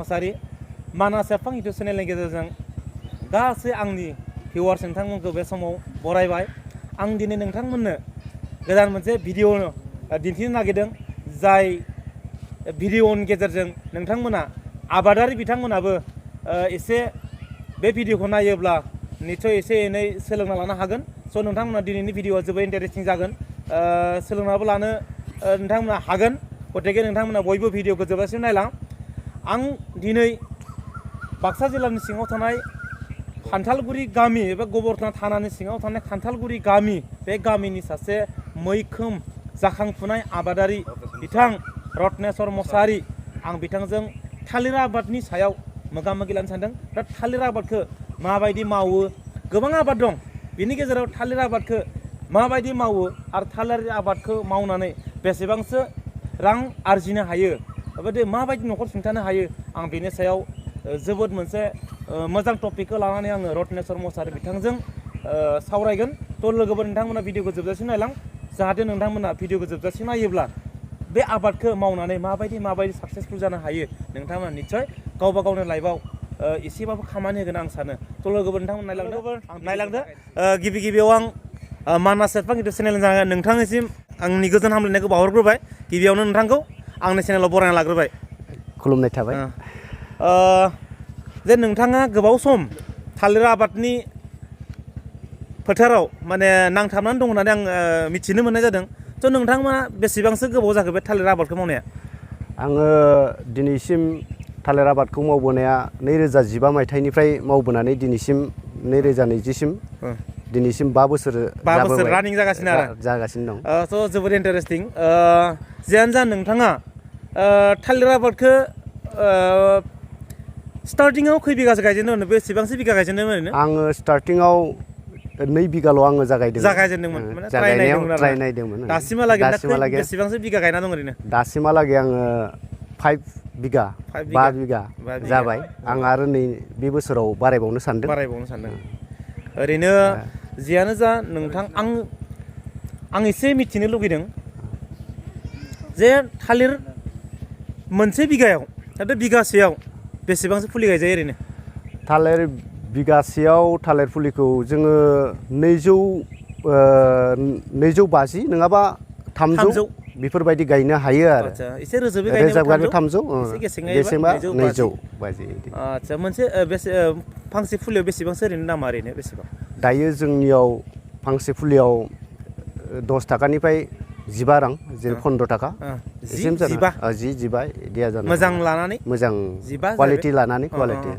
बसुमतारी मानास एफां YouTube चेनेलनि गेजेरजों गासै आंनि भिउवार्स नोंथांमोनखौ बे समाव बरायबाय आं दिनै नोंथांमोननो गोदान मोनसे भिडिअ दिन्थिनो नागिरदों जाय भिडिअनि गेजेरजों नोंथांमोना आबादारि बिथांमोनाबो एसे बे भिडिअखौ नायोब्ला निश्चय एसे एनै सोलोंना लानो हागोन स' नोंथांमोना दिनैनि भिडिअआ जोबोद इन्टारेस्टिं जागोन सोलोंनाबो लानो नोंथांमोना हागोन गतिके नोंथांमोना बयबो भिडिअखौ जोबजासिम नायलां आं दिनै बाक्सा जिल्लानि सिङाव थानाय खान्थालगुरि गामि एबा गोबोरथाना थानानि सिङाव थानाय खान्थालगुरि गामि बे गामिनि सासे मैखोम जाखांफुनाय आबादारि बिथां रत्नेस्वर मसाहारि आं बिथांजों थालिर आबादनि सायाव मोगा मोगि लानो सानदों दा थालिर आबादखौ माबायदि मावो गोबां आबाद दं बिनि गेजेराव थालिर आबादखौ माबायदि मावो आरो थालिर आबादखौ मावनानै बेसेबांसो रां आरजिनो हायो बेबायदि माबायदि न'खर सुंथानो हायो आं बेनि सायाव जोबोद मोनसे मोजां टपिकखौ लानानै आङो रत्नेस्वर मसाहारि बिथांजों सावरायगोन थ' लोगोफोर नोंथांमोना भिडिअखौ जोबजासिम नायलां जाहाथे नोंथांमोना भिडिअखौ जोबजासिम नायोब्ला बे आबादखौ मावनानै माबायदि साक्सेसफुल जानो हायो नोंथांमोना निस्सय गावबा गावनि लाइफआव एसेबाबो खामानि होगोन आं सानो थ' लोगोफोर नोंथांमोना नायलांदो गिबि गिबियाव आं मानास एफां इउटुब चेनेलनि नोंथांनिसिम आंनि गोजोन हामलायनायखौ बावहरग्रोबाय गिबियावनो नोंथांखौ आंनि चेनेलाव बरायना लाग्रोबाय खुलुमनाय थाबाय जे नोंथाङा गोबाव सम थालिर आबादनि फोथाराव माने नांथाबनानै दं होननानै आं मिथिनो मोननाय जादों थ' नोंथांमोना बेसेबांसो गोबाव जाखो बे थालिर आबादखौ मावनाया आङो दिनैसिम थालिर आबादखौ मावबोनाया 2015 मायथाइनिफ्राय मावबोनानै दिनैसिम 2020सिम दिनैसिम 5 बोसोर रानिं जागासिनो दं थ' जोबोद इन्टारेस्टिं जियानो जा नोंथाङा थालिर आबादखौ स्टार्टिंआव खै बिगासो गायजेनदोंमोन बेसेबांसो बिगा गायजेनदोंमोन ओरैनो आङो स्टार्टिंआव 2 बिगाल' आङो जागायजेनदोंमोन माने ट्राइ नायदोंमोन दासिमहालागै बेसेबांसो बिगा गायना दं ओरैनो दासिमहालागै आङो 5 बिगा जाबाय आं आरो नै बे बोसोराव बारायबावनो सानदों ओरैनो जियानो जा नोंथां आं एसे मिथिनो लुगैदों जे थालिर मोनसे बिगायाव बिगासेयाव बेसेबांसो फुलि गायजायो ओरैनो थालिर बिगासेयाव थालिर फुलिखौ जोङो 250 नङाबा 300 बेफोरबायदि गायनो हायो आरो एसे रोजाबै 300 गेसेंबा 250 आच्छा मोनसे फांसे फुलियाव बेसेबांसो ओरैनो दामा ओरैनो बेसेबां दायो जोंनियाव फांसे फुलियाव 10 थाखानिफ्राय 15 रां जेरै 15 थाखा 15 इदिया जानो मोजां लानानै मोजां क्वालिटि लानानै क्वालिटि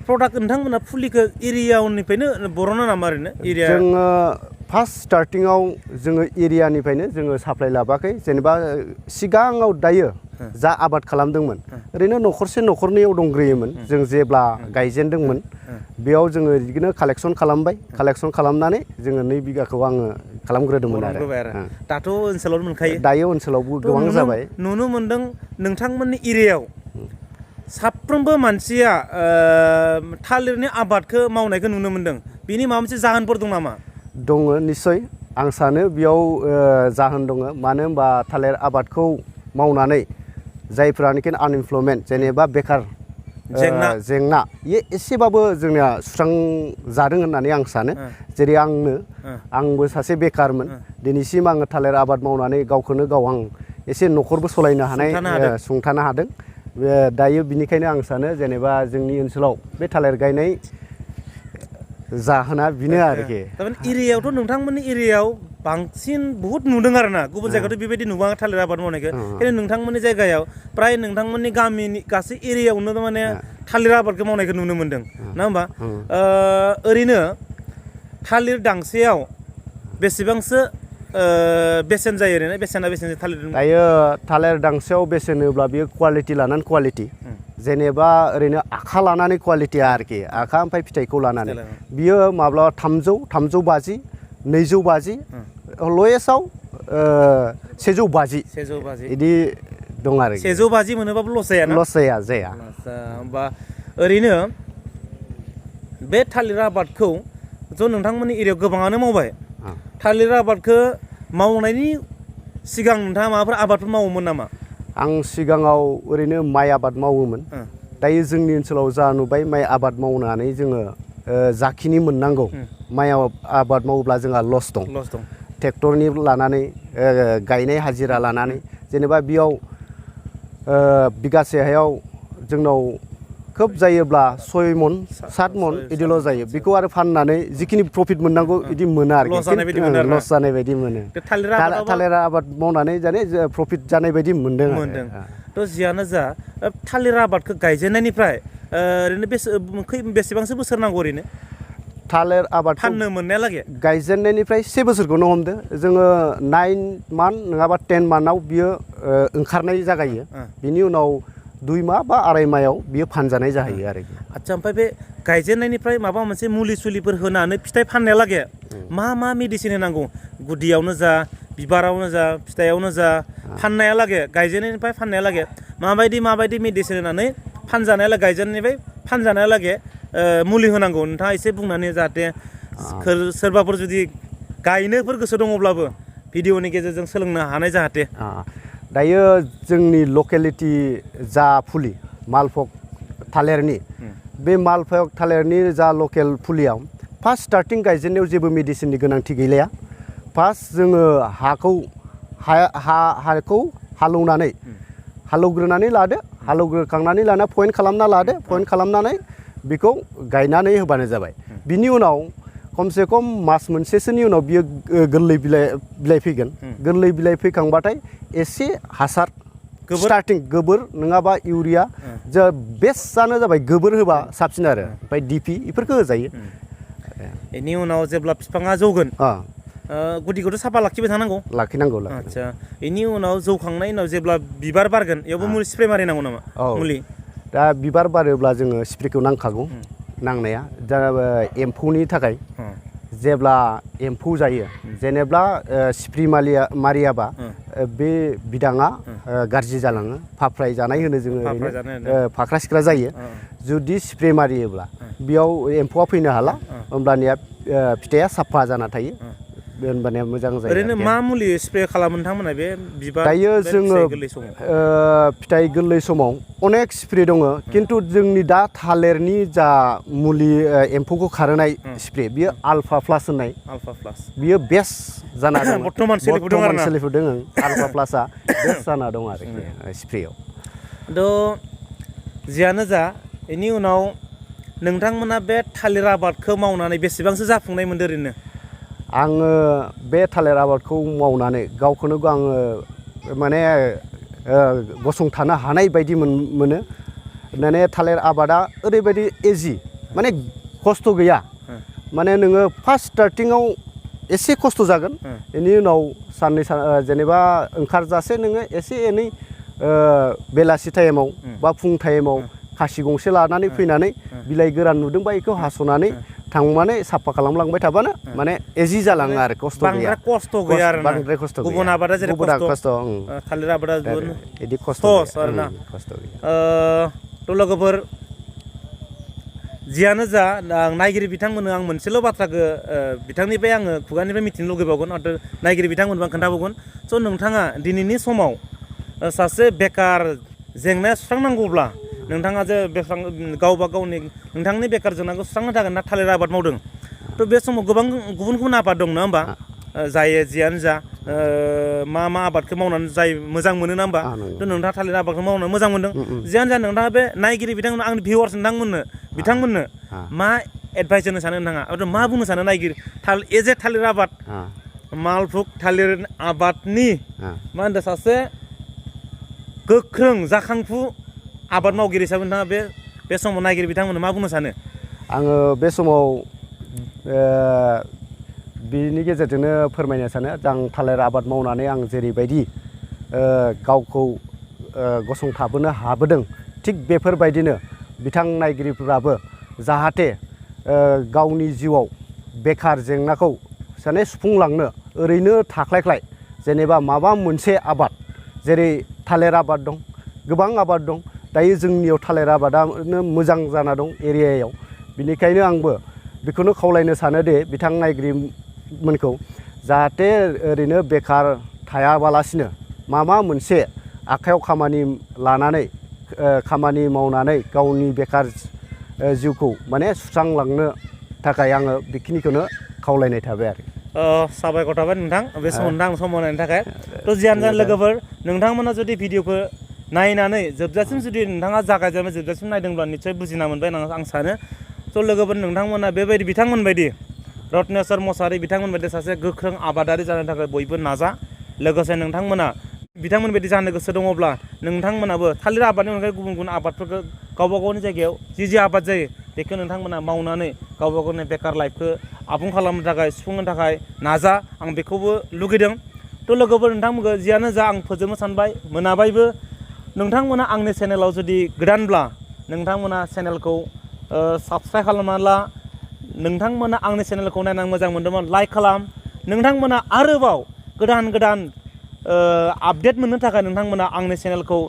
प्रडाक्ट नोंथांमोना फुलिखौ एरियानिफ्रायनो बर'नो नामा ओरैनो एरिया जोङो फार्स्ट स्टार्टिंआव जोङो एरियानिफ्रायनो जोङो साप्लाइ लाबाखै जेनेबा सिगाङाव दायो जा आबाद खालामदोंमोन ओरैनो न'खरसे न'खरनैयाव दंग्रोयोमोन जों जेब्ला गायजेनदोंमोन बेयाव जोङो बिदिनो कालेक्सन खालामनानै जोङो 2 बिगाखौ आङो खालामग्रोदोंमोन आरो दाथ' ओनसोलाव मोनखायो दायो ओनसोलावबो गोबां जाबाय नुनो मोनदों नोंथांमोननि एरियायाव साफ्रोमबो मानसिया थालिरनि आबादखौ मावनायखौ नुनो मोनदों बिनि माबा मोनसे जाहोनफोर दं नामा दङ निस्सय आं सानो बेयाव जाहोन दङ मानो होनबा थालिर आबादखौ मावनानै जायफ्रानोखि आनइमप्लयमेन्ट जेनेबा बेकार जेंना एसेबाबो जोंनिया सुस्रांजादों होननानै आं सानो जेरै आंबो सासे बेकारमोन दिनैसिम आङो थालिर आबाद मावनानै गावखौनो गाव आं एसे न'खरबो सलायनो हानाय सुंथानो हादों दायो बिनिखायनो आं सानो जेनेबा जोंनि ओनसोलाव बे थालिर गायनाय जाहोना बेनो आरोखि एरियायावथ' नोंथांमोननि एरियायाव बांसिन बहुत नुदों आरोना गुबुन जायगायावथ' बेबायदि नुबाङा थालिर आबाद मावनायखौ खिन्थु नोंथांमोननि जायगायाव प्राय नोंथांमोननि गामिनि गासै एरियायावनो माने थालिर आबादखौ मावनायखौ नुनो मोनदों ना होमबा ओरैनो थालिर दांसेयाव बेसेबांसो बेसेन जायो ओरैनो बेसेना थालिर दायो थालिर दांसेयाव बेसेन होब्ला बेयो क्वालिटि लानानै क्वालिटि जेनेबा ओरैनो आखा लानानै क्वालिटि आरोखि आखा ओमफ्राय फिथाइखौ लानानै बियो माब्लाबा 350 250 लयेस्टआव 150 बिदि दं आरो 150 मोनोबाबो लस जाया होमबा ओरैनो बे थालिर आबादखौ ज' नोंथांमोननि एरियायाव गोबाङानो मावबाय थालिर आबादखौ मावनायनि सिगां नोंथाङा माबाफोर आबादफोर मावोमोन नामा आं सिगाङाव ओरैनो माइ आबाद मावोमोन दायो जोंनि ओनसोलाव जा नुबाय माइ आबाद मावनानै जोङो जाखिनि मोननांगौ माइ आबाद मावोब्ला जोंहा लस दं ट्रेक्टरनि लानानै गायनाय हाजिरा लानानै जेनेबा बेयाव बिगासे हायाव जोंनाव खोब जायोब्ला 6 मन 7 मन इदिल' जायो बेखौ आरो फाननानै जिखिनि प्रफिट मोननांगौ इदि मोना आरो लस जानाय बायदि मोनो थालिर आबाद मावनानै जाने प्रफिट जानाय बायदि मोनदों थ' जियानो जा थालिर आबादखौ गायजेननायनिफ्राय ओरैनो बेसेबांसो बोसोर नांगौ ओरैनो थालिर आबाद फाननो मोननायालागै गायजेननायनिफ्राय 7 बोसोरखौनो हमदो जोङो 9 मान्थ नङाबा 10 मान्थआव बियो ओंखारनाय जागायो बिनि उनाव 2 माह बा 2.5 मायाव बियो फानजानाय जाहैयो आरो आच्छा ओमफ्राय बे गायजेननायनिफ्राय माबा मोनसे मुलि सुलिफोर होनानै फिथाइ फाननायालागै मा मेडिसिन होनांगौ गुदियावनो जा बिबारावनो जा फिथाइयावनो जा फाननायालागै गायजेननायनिफ्राय फाननायालागै माबायदि मेडिसिन होनानै फानजानायालागै गायजेननायनिफ्राय फानजानायालागै मुलि होनांगौ नोंथाङा एसे बुंनानै जाहाथे सोरबाफोर जुदि गायनोफोर गोसो दङब्लाबो भिडिअनि गेजेरजों सोलोंनो हानाय जाहाथे दायो जोंनि लकेलिटि जा फुलि मालभग थालिरनि बे मालभग थालिरनि जा लकेल फुलियाव फार्स्ट स्टार्टिं गायजेननायाव जेबो मेडिसिननि गोनांथि गैलाया फार्स्ट जोङो हाखौ हालौग्रोनानै लादो हालौग्रोखांनानै लाना पइन्ट खालामना लादो पइन्ट खालामनानै बेखौ गायनानै होबानो जाबाय बिनि उनाव खमसे खम मास मोनसेसोनि उनाव बियो गोरलै बिलाइ फैगोन गोरलै बिलाइ फैखांबाथाय एसे हासार स्टार्टिं गोबोर नङाबा इउरिया जा बेस्टआनो जाबाय गोबोर होबा साबसिन आरो ओमफ्राय DP बेफोरखौ होजायो बेनि उनाव जेब्ला बिफाङा जौगोन गुदिखौथ' साफा लाखिनांगौ आच्छा बेनि उनाव जौखांनायनि उनाव जेब्ला बिबार बारगोन बेयावबो मुलि स्प्रे मारिनांगौ नामा मुलि दा बिबार बारोब्ला जोङो स्प्रेखौ नांखागौ नांनाया दा एम्फौनि थाखाय जेब्ला एम्फौ जायो जेनेब्ला स्प्रे मारियाबा बे बिदाङा गाज्रि जालाङो फाफ्राय जानाय होनो जोङो फाख्रा सिख्रा जायो जुदि स्प्रे मारियोब्ला बेयाव एम्फौआ फैनो हाला होमब्लानिया फिथाइया साफा जाना थायो होनबानिया मोजां जायो ओरैनो मा मुलि स्प्रे खालामो नोंथांमोना बे बिबार दायो जोङो फिथाइ गोरलै समाव अनेक स्प्रे दङ खिन्थु जोंनि दा थालिरनि जा मुलि एम्फौखौ खारहोनाय स्प्रे बियो आल्फा प्लास होननाय बियो बेस्ट जाना दं बर्तमान सोलिफुदों आल्फा प्लासआ बेस्ट जाना दं आरोखि स्प्रेयाव थ' जियानो जा बेनि उनाव नोंथांमोना बे थालिर आबादखौ मावनानै बेसेबांसो जाफुंनाय मोनदों ओरैनो आङो बे थालिर आबादखौ मावनानै गावखौनो आङो माने गसंथानो हानाय बायदि मोनो माने थालिर आबादा ओरैबायदि इजि माने खस्थ' गैया माने नोङो फार्स्ट स्टार्टिङाव एसे खस्थ' जागोन बेनि उनाव जेनेबा ओंखारजासे नोङो एसे एनै बेलासि टाइमाव बा फुं टाइमाव खासि गंसे लानानै फैनानै बिलाइ गोरान नुदोंबा बेखौ हास'नानै थांनानै साफा खालामलांबाय थाबानो माने इजि जालाङो आरो खस्थ' गैया बांद्राय खस्थ' गैया गुबुन आबादा जेरै खस्थ' थालिर आबादा बिदि खस्थ' आरोना थ' लोगोफोर जियानो जा नायगिरि बिथांमोननो आं मोनसेल' बाथ्राखौ बिथांनिफ्राय आङो खुगानिफ्राय मिथिनो लुगैबावगोन आरो नायगिरि बिथांमोनबो आं खोन्थाबावगोन स' नोंथाङा दिनैनि समाव सासे बेकार जेंनाया सुस्रांनांगौब्ला नोंथाङा जे गावबा गावनि नोंथांनि बेकार जेंनाखौ सुस्रांनो थाखाय ना थालिर आबाद मावदों थ' बे समाव गोबां गुबुन आबाद दं नङा होमबा जाय जियानो जा मा आबादखौ मावनानै जाय मोजां मोनो ना होमबा थ' नोंथाङा थालिर आबादखौ मावनानै मोजां मोनदों जियानो जा नोंथाङा बे नायगिरि बिथांमोन आंनि भिउवार्स बिथांमोननो मा एडभाइस होनो सानो नोंथाङा आरो मा बुंनो सानो नायगिरि एज ए थालिर आबाद मालभग थालिर आबादनि मा होनदों सासे गोख्रों जाखांफु आबाद मावगिरि हिसाबै नोंथाङा बे समाव नायगिरि बिथांमोननो मा बुंनो सानो आङो बे समाव बिनि गेजेरजोंनो फोरमायनो सानो आं थालिर आबाद मावनानै आं जेरैबायदि गावखौ गसंथाबोनो हाबोदों थिग बेफोरबायदिनो बिथां नायगिरिफोराबो जाहाथे गावनि जिउआव बेकार जेंनाखौ साने सुफुंलांनो ओरैनो थाख्लायख्लाय जेनेबा माबा मोनसे आबाद जेरै थालिर आबाद दं गोबां आबाद दं दायो जोंनियाव थालिर आबादानो मोजां जाना दं एरियायाव बिनिखायनो आंबो बेखौनो खावलायनो सानो दे बिथां नायगिरिमोनखौ जाहाथे ओरैनो बेकार थायाबालासिनो माबा मोनसे आखायाव खामानि लानानै खामानि मावनानै गावनि बेखार जिउखौ माने सुस्रांलांनो थाखाय आङो बेखिनिखौनो खावलायनाय थाबाय आरो साबायखर थाबाय नोंथां बे समाव नोंथां सम होनायनि थाखाय थ' जियानो जा लोगोफोर नोंथांमोना जुदि भिडिअखौ नायनानै जोबजासिम जुदि नोंथाङा जागायजेननाय जोबजासिम नायदोंब्ला निस्सय बुजिना मोनबाय होनना आं सानो थ' लोगोफोर नोंथांमोना बेबायदि बिथांमोनबायदि रत्नेस्वर मोसाहारि बिथांमोनबायदि सासे गोख्रों आबादारि जानो थाखाय बयबो नाजा लोगोसे नोंथांमोना बिथांमोनबायदि जानो गोसो दङब्ला नोंथांमोनाबो थालिर आबादनि अनगायै गुबुन गुबुन आबादफोरखौ गावबा गावनि जायगायाव जि आबाद जायो बेखौ नोंथांमोना मावनानै गावबा गावनि बेकार लाइफखौ आबुं खालामनो थाखाय सुफुंनो थाखाय नाजा आं बेखौबो लुगैदों थ' लोगोफोर नोंथांमोनखौ जियानो जा आं फोजोबनो सानबाय मोनाबायबो नोंथांमोना आंनि चेनेलाव जुदि गोदानब्ला नोंथांमोना चेनेलखौ साबस्क्राइब खालामना ला नोंथांमोना आंनि चेनेलखौ नायनानै मोजां मोनदोंमोन लाइक खालाम नोंथांमोना आरोबाव गोदान गोदान आपडेट मोननो थाखाय नोंथांमोना आंनि चेनेलखौ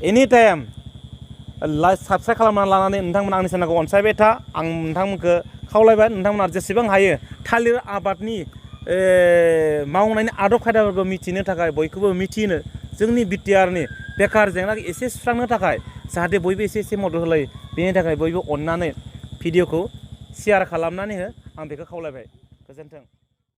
एनि टाइम साबस्क्राइब खालामना लानानै नोंथांमोना आंनि चेनेलखौ अनसायबाय था आं नोंथांमोनखौ खावलायबाय नोंथांमोना जेसेबां हायो थालिर आबादनि मावनायनि आदब खायदाफोरखौ मिथिनो थाखाय बयखौबो मिथिनो जोंनि बिटिआरनि बेकार जेंनाखौ एसे सुस्रांनो थाखाय जाहाथे बयबो एसे मदद होलायो बेनि थाखाय बयबो अननानै भिडिअखौ शेयार खालामनानै हो आं बेखौ खावलायबाय गोजोन्थों